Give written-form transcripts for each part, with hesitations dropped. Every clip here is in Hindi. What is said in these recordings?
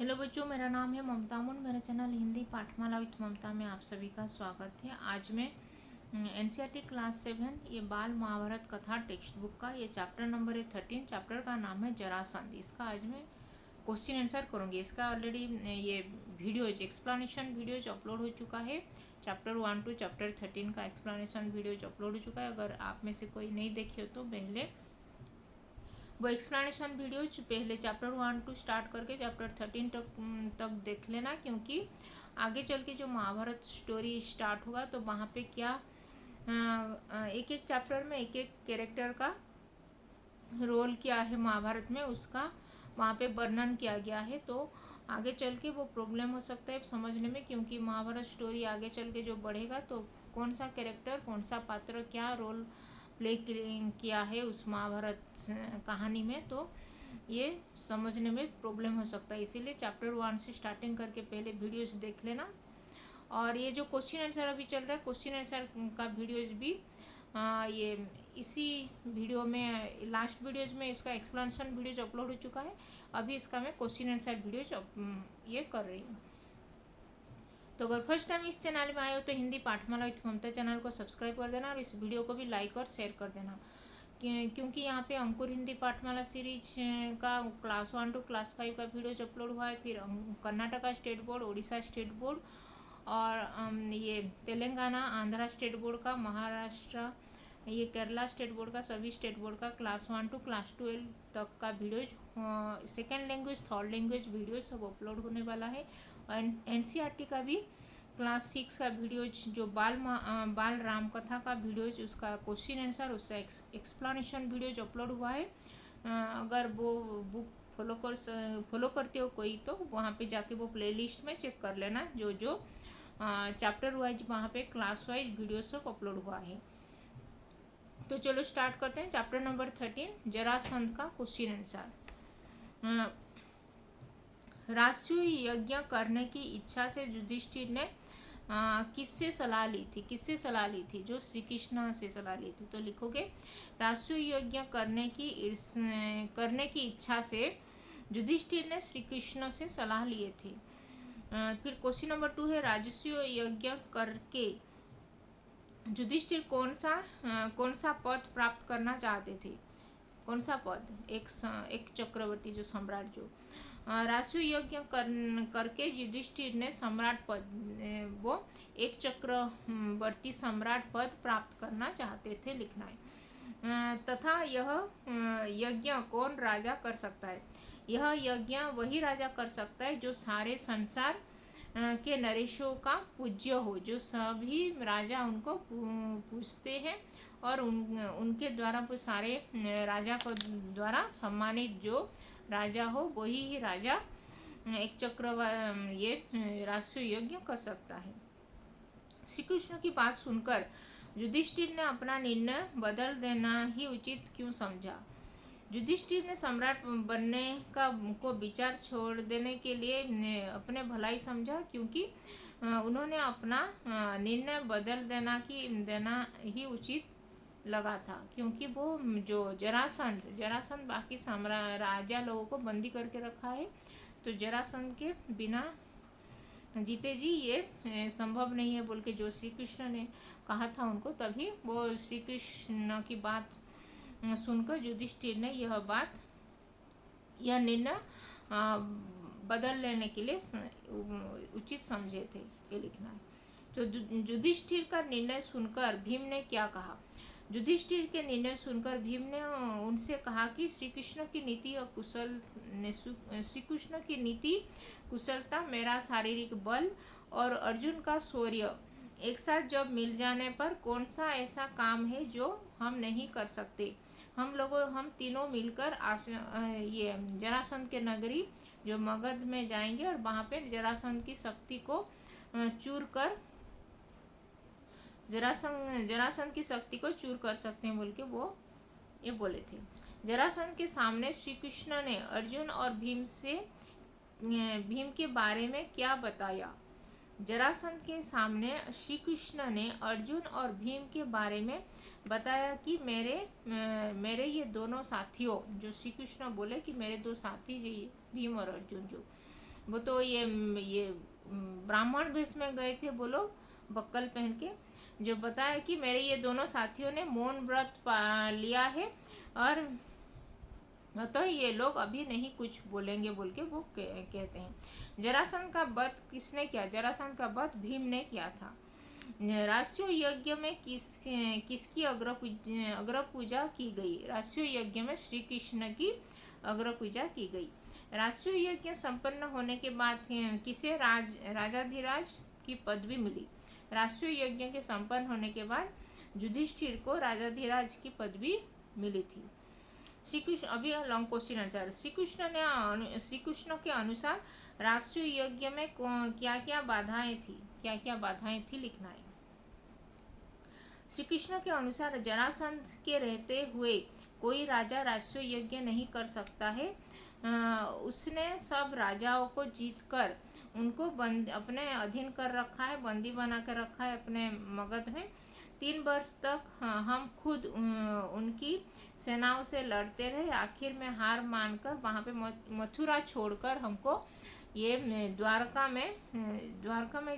हेलो बच्चों, मेरा नाम है ममता मुन। मेरा चैनल हिंदी पाठमाला विथ ममता में आप सभी का स्वागत है। आज मैं एनसीईआरटी क्लास 7 ये बाल महाभारत कथा टेक्स्ट बुक का ये चैप्टर नंबर है 13। चैप्टर का नाम है जरासंध। इसका आज मैं क्वेश्चन आंसर करूँगी। इसका ऑलरेडी ये वीडियोज एक्सप्लेनेशन वीडियोज अपलोड हो चुका है। चैप्टर 1 to चैप्टर 13 का एक्सप्लेनेशन वीडियोज अपलोड हो चुका है। अगर आप में से कोई नहीं देखे हो तो पहले वो एक्सप्लेनेशन वीडियोज पहले चैप्टर 1 टू स्टार्ट करके चैप्टर 13 तक देख लेना, क्योंकि आगे चल के जो महाभारत स्टोरी स्टार्ट होगा तो वहाँ पे क्या एक एक चैप्टर में एक एक कैरेक्टर का रोल क्या है महाभारत में, उसका वहाँ पे वर्णन किया गया है। तो आगे चल के वो प्रॉब्लम हो सकता है समझने में, क्योंकि महाभारत स्टोरी आगे चल के जो बढ़ेगा तो कौन सा कैरेक्टर कौन सा पात्र क्या रोल प्ले किया है उस महाभारत कहानी में, तो ये समझने में प्रॉब्लम हो सकता है। इसीलिए चैप्टर 1 से स्टार्टिंग करके पहले वीडियोस देख लेना। और ये जो क्वेश्चन आंसर अभी चल रहा है, क्वेश्चन आंसर का वीडियोज भी ये इसी वीडियो में लास्ट वीडियोज में इसका एक्सप्लेनेशन वीडियोज अपलोड हो चुका है। अभी इसका मैं क्वेश्चन आंसर वीडियोज ये कर रही हूँ। तो अगर फर्स्ट टाइम इस चैनल में आए हो तो हिंदी पाठमाला विथ ममता चैनल को सब्सक्राइब कर देना और इस वीडियो को भी लाइक और शेयर कर देना, क्योंकि यहाँ पे अंकुर हिंदी पाठमाला सीरीज का क्लास 1 to क्लास 5 का वीडियोज अपलोड हुआ है। फिर Karnataka state board, Orissa state board और ये तेलंगाना आंध्रा स्टेट बोर्ड का, महाराष्ट्र ये केरला स्टेट बोर्ड का, सभी स्टेट बोर्ड का क्लास 1 to क्लास 12 तक का videos, second language third language video सब अपलोड होने वाला है। और एनसीईआरटी का भी क्लास 6 का वीडियोज जो बाल राम कथा का वीडियोज उसका क्वेश्चन आंसर उसका एक्सप्लेनेशन वीडियोज अपलोड हुआ है। अगर वो बुक फॉलो करते हो कोई तो वहाँ पे जाके वो प्लेलिस्ट में चेक कर लेना, जो जो चैप्टर वाइज वहाँ पे क्लास वाइज वीडियो सब अपलोड हुआ है। तो चलो स्टार्ट करते हैं चैप्टर नंबर 13 जरासंध का क्वेश्चन आंसर। राष्ट्रीय यज्ञ करने की इच्छा से युधिष्ठिर ने किससे सलाह ली थी? किससे सलाह ली थी? जो श्री कृष्ण से सलाह ली थी। तो लिखोगे राष्ट्रीय यज्ञ करने की इच्छा से युधिष्ठिर ने श्री कृष्ण से सलाह लिए थे। फिर क्वेश्चन नंबर 2 है राजस्व यज्ञ करके युधिष्ठिर कौन सा पद प्राप्त करना चाहते थे? कौन सा पद? एक चक्रवर्ती जो सम्राट जो राजस्व यज्ञ करके युधिष्ठिर ने सम्राट पद वो एक चक्रवर्ती सम्राट पद प्राप्त करना चाहते थे, लिखना है। तथा यह यज्ञ कौन राजा कर सकता है? यह यज्ञ वही राजा कर सकता है जो सारे संसार के नरेशों का पूज्य हो, जो सभी राजा उनको पूजते हैं और उनके द्वारा वो सारे राजा को द्वारा सम्मानित जो राजा हो वही ही राजा एक ये राष्ट्रीय यज्ञ कर सकता है। श्री कृष्ण की बात सुनकर युधिष्ठिर ने अपना निर्णय बदल देना ही उचित क्यों समझा? युधिष्ठिर ने सम्राट बनने का को विचार छोड़ देने के लिए अपने भलाई समझा, क्योंकि उन्होंने अपना निर्णय बदल देना ही उचित लगा था, क्योंकि वो जो जरासंध बाकी राजा लोगों को बंदी करके रखा है, तो जरासंध के बिना जीते जी ये संभव नहीं है बोल के जो श्री कृष्ण ने कहा था उनको, तभी वो श्री कृष्ण की बात सुनकर युधिष्ठिर ने यह निर्णय बदल लेने के लिए उचित समझे थे, ये लिखना है। तो युधिष्ठिर का निर्णय सुनकर भीम ने क्या कहा? युधिष्ठिर के निर्णय सुनकर भीम ने उनसे कहा कि श्री कृष्ण की नीति कुशलता, मेरा शारीरिक बल और अर्जुन का शौर्य एक साथ जब मिल जाने पर कौन सा ऐसा काम है जो हम नहीं कर सकते? हम तीनों मिलकर ये जरासंध के नगरी जो मगध में जाएंगे और वहाँ पे जरासंध की शक्ति को जरासंध की शक्ति को चूर कर सकते हैं बोल के वो ये बोले थे। जरासंध के सामने श्री कृष्ण ने अर्जुन और भीम के बारे में क्या बताया? जरासंध के सामने श्री कृष्ण ने अर्जुन और भीम के बारे में बताया कि मेरे ये दोनों साथियों, जो श्री कृष्ण बोले कि मेरे दो साथी भीम और अर्जुन जो वो तो ये ब्राह्मण वेश में गए थे वो लोग, बक्कल पहन के, जो बताया कि मेरे ये दोनों साथियों ने मौन व्रत लिया है और तो ये लोग अभी नहीं कुछ बोलेंगे बोल के वो कहते हैं। जरासंध का वध किसने किया? जरासंध का वध भीम ने किया था। राष्ट्रीय यज्ञ में किसकी अग्र पूजा की गई? राष्ट्रीय यज्ञ में श्री कृष्ण की अग्र पूजा की गई। राष्ट्रीय यज्ञ संपन्न होने के बाद किसे राजाधिराज की पदवी मिली? राष्ट्रीय यज्ञ के संपन्न होने के बाद युधिष्ठिर को राजाधिराज की पदवी मिली थी। श्री कृष्ण, अभी long question answer. Shri Krishna के अनुसार राष्ट्रीय यज्ञ में क्या क्या बाधाएं थी? क्या क्या बाधाएं थी लिखना है। श्री कृष्ण के अनुसार जरासंध के रहते हुए कोई राजा राष्ट्रीय यज्ञ नहीं कर सकता है। उसने सब राजाओं को जीतकर उनको अपने अधीन कर रखा है, बंदी बना कर रखा है अपने मगध में। 3 वर्ष तक हम खुद उनकी सेनाओं से लड़ते रहे। आखिर में हार मानकर वहाँ पे मथुरा छोड़कर हमको ये द्वारका में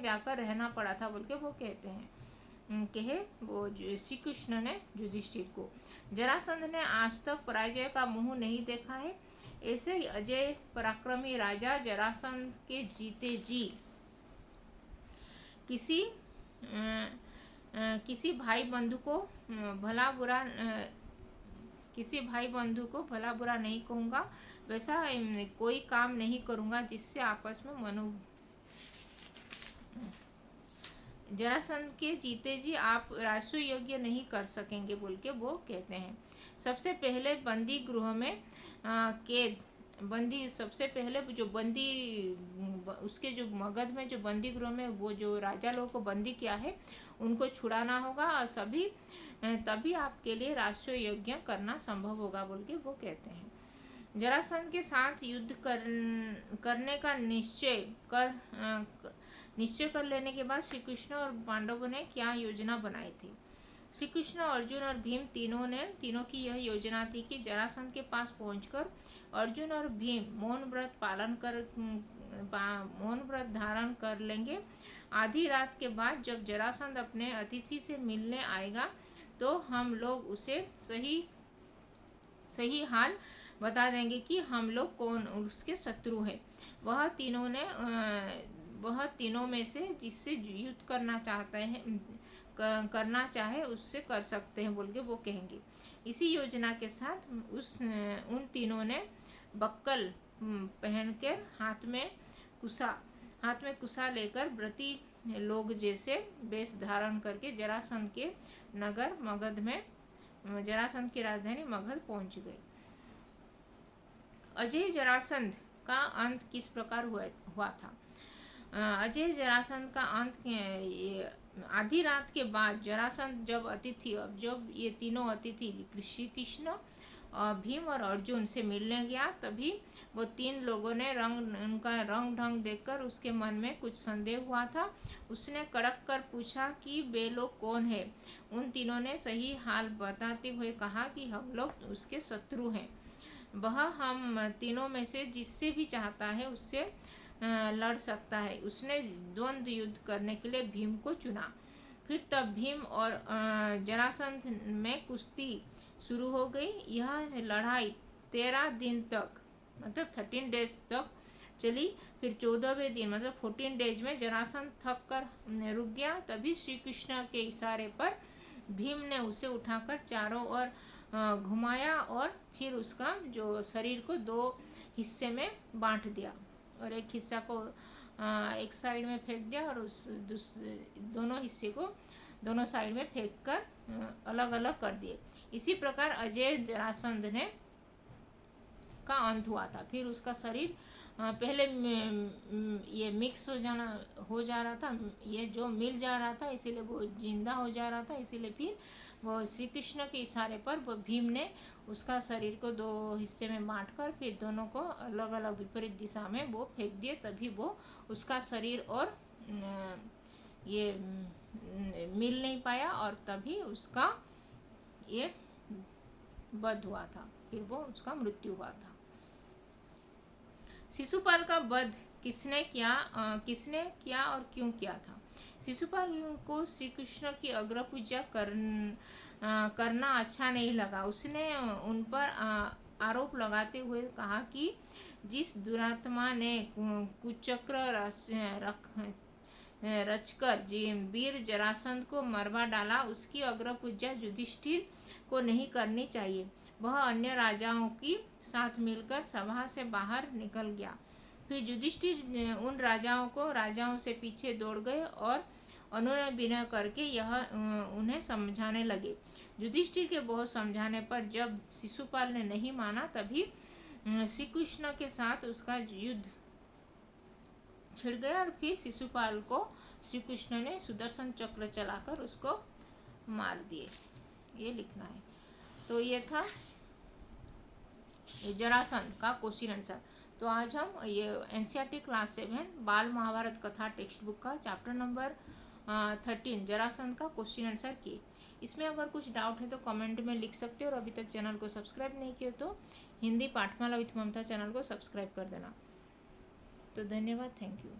जाकर रहना पड़ा था बोल के वो कहते हैं। कहे वो श्री कृष्ण ने युधिष्ठिर को। जरासंध ने आज तक पराजय का मुंह नहीं देखा है। ऐसे ही अजय पराक्रमी राजा जरासंध के जीते जी किसी भाई बंधु को भला बुरा नहीं कहूँगा, वैसा कोई काम नहीं करूँगा जिससे आपस में जरासंध के जीते जी आप राष्ट्रीय यज्ञ नहीं कर सकेंगे बोल के वो कहते हैं। सबसे पहले बंदी गृह में सबसे पहले जो बंदी उसके जो मगध में जो बंदी गृह में वो जो राजा लोगों को बंदी किया है उनको छुड़ाना होगा और तभी आपके लिए राष्ट्रीय यज्ञ करना संभव होगा बोल के वो कहते हैं। जरासंध के साथ युद्ध करने का निश्चय कर लेने के बाद श्री कृष्ण और पांडवों ने क्या योजना बनाई थी? श्री कृष्ण, अर्जुन और भीम तीनों की यह योजना थी कि जरासंध के पास पहुंचकर अर्जुन और भीम मौन व्रत धारण कर लेंगे। आधी रात के बाद जब जरासंध अपने अतिथि से मिलने आएगा तो हम लोग उसे सही हाल बता देंगे कि हम लोग कौन उसके शत्रु हैं। वह तीनों में से जिससे युद्ध करना चाहे उससे कर सकते हैं बोल के वो कहेंगे। इसी योजना के साथ उन तीनों ने बक्कल पहनकर हाथ में कुशा लेकर व्रती लोग जैसे वेश धारण करके जरासंध के नगर मगध में जरासंध की राजधानी मगध पहुंच गए। अजय जरासंध का अंत किस प्रकार हुआ था? अजय जरासंध का अंत आधी रात के बाद जरासंध जब ये तीनों अतिथि श्री कृष्ण भीम और अर्जुन से मिलने गया तभी वो 3 लोगों ने उनका रंग ढंग देखकर उसके मन में कुछ संदेह हुआ था। उसने कड़क कर पूछा कि वे लोग कौन है? उन तीनों ने सही हाल बताते हुए कहा कि हम लोग उसके शत्रु हैं। वह हम तीनों में से जिससे भी चाहता है उससे लड़ सकता है। उसने द्वंद्व युद्ध करने के लिए भीम को चुना। फिर तब भीम और जरासंध में कुश्ती शुरू हो गई। यह लड़ाई 13 दिन तक मतलब 13 डेज तक चली। फिर 14वें दिन मतलब 14 डेज में जरासंध थक कर रुक गया। तभी श्री कृष्ण के इशारे पर भीम ने उसे उठाकर चारों ओर घुमाया और फिर उसका जो शरीर को 2 हिस्से में बांट दिया और एक हिस्सा को एक साइड में फेंक दिया और दोनों हिस्से को दोनों साइड में फेंक कर अलग अलग कर दिए। इसी प्रकार अजय जरासंध का अंत हुआ था। फिर उसका शरीर पहले ये मिक्स हो जा रहा था, ये जो मिल जा रहा था इसीलिए वो जिंदा हो जा रहा था। इसीलिए फिर वो श्री कृष्ण के इशारे पर वो भीम ने उसका शरीर को 2 हिस्से में बांटकर फिर दोनों को अलग अलग विपरीत दिशा में वो फेंक दिए। तभी वो उसका शरीर और ये मिल नहीं पाया और तभी उसका ये वध हुआ था। फिर वो उसका मृत्यु हुआ था। शिशुपाल का वध किसने किया और क्यों किया था? शिशुपाल को श्री कृष्ण की अग्र पूजा करना अच्छा नहीं लगा। उसने उन पर आरोप लगाते हुए कहा कि जिस दुरात्मा ने कुचक्र रचकर वीर जरासंध को मरवा डाला, उसकी अग्र पूजा युधिष्ठिर को नहीं करनी चाहिए। वह अन्य राजाओं के साथ मिलकर सभा से बाहर निकल गया। फिर युधिष्ठिर उन राजाओं से पीछे दौड़ गए और उन्होंने विनय करके यह उन्हें समझाने लगे। युधिष्ठिर के बहुत समझाने पर जब शिशुपाल ने नहीं माना, तभी श्री कृष्ण के साथ उसका युद्ध छिड़ गया और फिर शिशुपाल को श्री कृष्ण ने सुदर्शन चक्र चलाकर उसको मार दिए। ये लिखना है। तो ये था जरासंध का क्वेश्चन आंसर। तो आज हम ये एनसीईआरटी क्लास 7 बाल महाभारत कथा टेक्स्ट बुक का चैप्टर नंबर 13 जरासंध का क्वेश्चन आंसर किए। इसमें अगर कुछ डाउट है तो कमेंट में लिख सकते हो, और अभी तक चैनल को सब्सक्राइब नहीं किया तो हिंदी पाठमाला विथ ममता चैनल को सब्सक्राइब कर देना। तो धन्यवाद, थैंक यू।